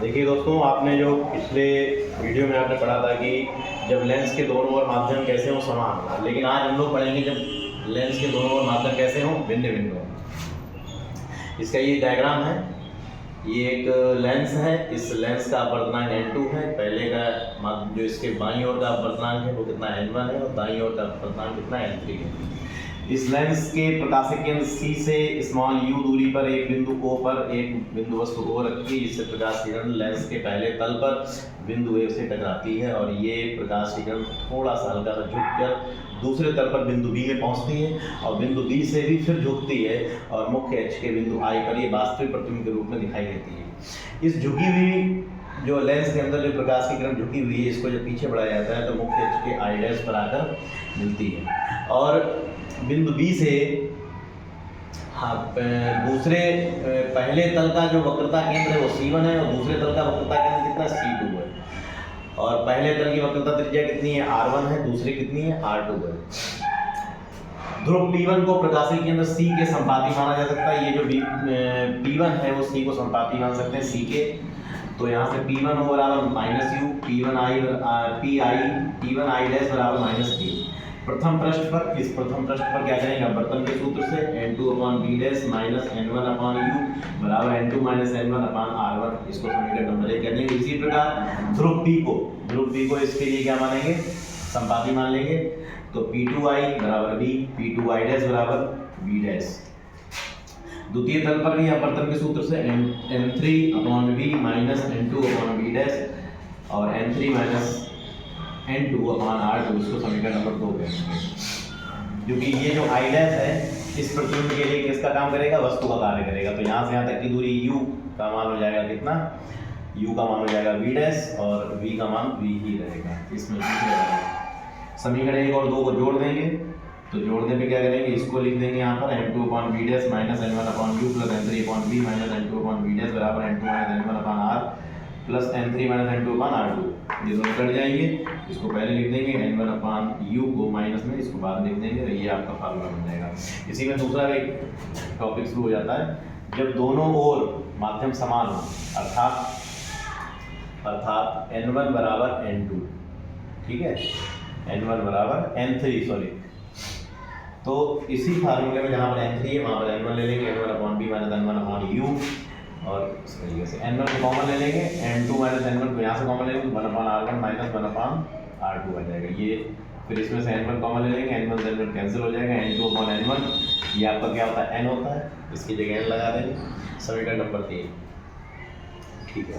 देखिए दोस्तों, आपने जो पिछले वीडियो में आपने पढ़ा था कि जब लेंस के दोनों ओर माध्यम कैसे हो समान, लेकिन आज हम लोग पढ़ेंगे जब लेंस के दोनों ओर माध्यम कैसे हो भिन्न भिन्न हो। इसका ये डायग्राम है, ये एक लेंस है। इस लेंस का अपवर्तनांक n2 है। पहले का जो इसके बाईं ओर का अपवर्तनांक है वो कितना n1 है और दाईं ओर का अपवर्तनांक कितना n3 है। इस लेंस के प्रकाशिक केंद्र C से स्मॉल u दूरी पर एक बिंदु O पर एक बिंदु वस्तु O रखी है, जिससे प्रकाश किरण लेंस के पहले तल पर बिंदु A से टकराती है और ये प्रकाश किरण थोड़ा सा हल्का सा झुककर दूसरे तल पर बिंदु B में पहुंचती है और बिंदु B से भी फिर झुकती है और मुख्य अक्ष के बिंदु I पर ये वास्तविक प्रतिबिंब के रूप में दिखाई देती है। इस झुकी हुई जो लेंस के अंदर जो प्रकाश की किरण झुकी हुई है, इसको जब पीछे बढ़ाया जाता है तो मुख्य अक्ष के I' पर आकर मिलती है और बिंदु B से दूसरे पहले तल का जो वक्रता केंद्र है वो C1 है और दूसरे तल का वक्रता केंद्र कितना C2 है और पहले तल की वक्रता त्रिज्या कितनी है R1 है, दूसरी कितनी है R2 है। ध्रुव P1 को प्रकाशीय केंद्र C के संपाती माना जा सकता है। ये जो P1 है वो C को संपाती मान सकते हैं C के। तो यहाँ से P1 हो बराबर -u, P1i बराबर -p। प्रथम पृष्ठ पर, इस प्रथम पृष्ठ पर क्या करेंगे, अपवर्तन के सूत्र से n2/b' माइनस n1/u बराबर n2 माइनस n1/r1, इसको समीकरण नंबर 1 कर लेंगे। इसी प्रकार ध्रुव P को इसके लिए क्या मानेंगे, संपाती मान लेंगे। तो P2i बराबर b, P2i' बराबर b'। द्वितीय तल पर भी अपवर्तन के सूत्र से n3/b माइनस n2/b' और n3 माइनस n2/r2, इसको समीकरण नंबर 2 कहेंगे। क्योंकि ये जो I' है इस प्रतिबिंब के लिए किसका काम करेगा, वस्तु का कार्य करेगा। तो यहाँ से यहाँ तक की दूरी u का मान हो जाएगा कितना, u का मान हो जाएगा v' और v का मान v ही रहेगा। इसमें समीकरण 1 और 2 को जोड़ देंगे, तो जोड़ने पे क्या करेंगे, इसको लिख देंगे यहाँ पर n2/b' minus n1/u plus n3/b minus n2/b' बराबर n2 minus n1/r plus n3 minus n2/r2। ये दोनों कट जाएंगे, इसको पहले लिख देंगे n1/u को माइनस में, इसको बाद में लिख देंगे, तो ये आपका फार्मूला बन जाएगा। इसी में दूसरा एक टॉपिक शुरू हो जाता है, जब दोनों ओर माध्यम समान हो अर्थात n1 बराबर n2, ठीक है, n1 बराबर n3 सॉरी। तो इसी फार्मूले में जहाँ पर n3 है वहाँ पर n1 ले लेंगे, n1/b माइनस n1/u और इस तरीके से n1 को कॉमन ले लेंगे, n2 माइनस n1 को यहाँ से कॉमन ले लेंगे, 1/r1 माइनस 1/r2 आ जाएगा ये। फिर इसमें से n1 कॉमन ले लेंगे, n1 से n1 कैंसिल हो जाएगा, n2/n1 ये आपका क्या होता है, n होता है, इसकी जगह n लगा देंगे। समीकरण नंबर 3, ठीक है।